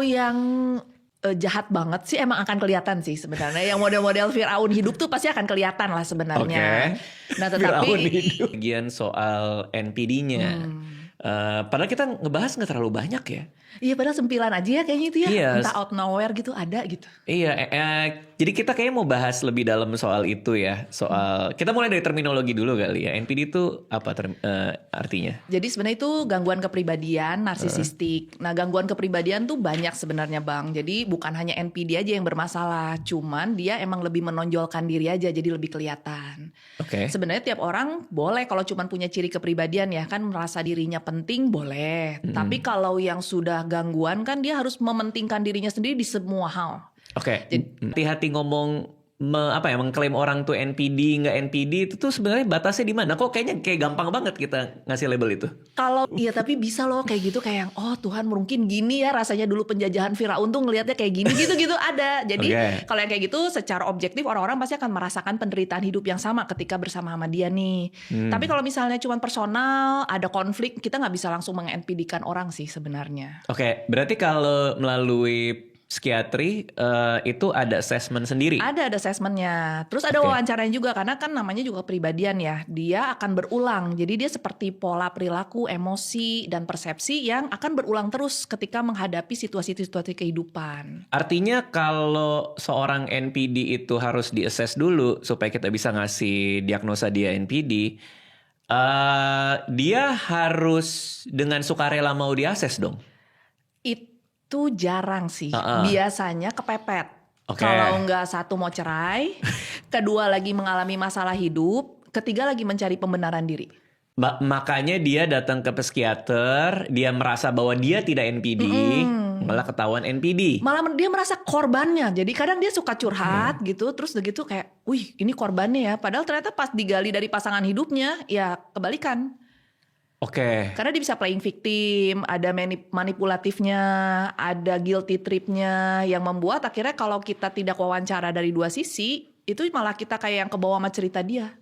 Yang jahat banget sih emang akan kelihatan sih sebenarnya. Yang model-model Firaun hidup tuh pasti akan kelihatan lah sebenarnya. Nah tetapi bagian soal NPD-nya. Padahal kita ngebahas nggak terlalu banyak ya. iya padahal sempilan aja ya kayaknya itu ya. Iya. Entah out nowhere gitu ada gitu. Iya, jadi kita kayaknya mau bahas lebih dalam soal itu ya. Soal kita mulai dari terminologi dulu kali ya. NPD itu apa artinya? Jadi sebenarnya itu gangguan kepribadian narsisistik. Nah gangguan kepribadian tuh banyak sebenarnya Bang. Jadi bukan hanya NPD aja yang bermasalah. Cuman dia emang lebih menonjolkan diri aja jadi lebih kelihatan. Oke. Sebenarnya tiap orang boleh kalau cuman punya ciri kepribadian ya kan merasa dirinya penting boleh. Tapi kalau yang sudah gangguan kan dia harus mementingkan dirinya sendiri di semua hal. Oke. Hati-hati ngomong mengklaim orang tuh NPD nggak NPD itu tuh sebenarnya batasnya di mana? Kok kayaknya kayak gampang banget kita ngasih label itu. Kalau iya tapi bisa loh kayak gitu kayak yang oh Tuhan mungkin gini ya rasanya dulu penjajahan Firaun tuh ngelihatnya kayak gini gitu ada. Jadi kalau yang kayak gitu secara objektif orang-orang pasti akan merasakan penderitaan hidup yang sama ketika bersama sama dia nih. Tapi kalau misalnya cuma personal ada konflik kita nggak bisa langsung meng-NPD-kan orang sih sebenarnya. Oke, berarti kalau melalui psikiatri itu ada assessment sendiri? Ada assessmentnya. Terus ada wawancaranya juga karena kan namanya juga kepribadian ya. Dia akan berulang. Jadi dia seperti pola perilaku, emosi, dan persepsi yang akan berulang terus ketika menghadapi situasi-situasi kehidupan. Artinya kalau seorang NPD itu harus di-assess dulu supaya kita bisa ngasih diagnosa dia NPD, dia harus dengan sukarela mau di-assess dong? Itu jarang sih. Biasanya kepepet. Kalau nggak satu mau cerai, kedua lagi mengalami masalah hidup, ketiga lagi mencari pembenaran diri. Makanya dia datang ke psikiater, dia merasa bahwa dia tidak NPD, malah ketahuan NPD. Malah dia merasa korbannya. Jadi kadang dia suka curhat gitu, terus begitu kayak, wih ini korbannya ya. Padahal ternyata pas digali dari pasangan hidupnya, ya kebalikan. Karena dia bisa playing victim, ada manipulatifnya, ada guilty tripnya yang membuat akhirnya kalau kita tidak wawancara dari dua sisi, itu malah kita kayak yang kebawa sama cerita dia.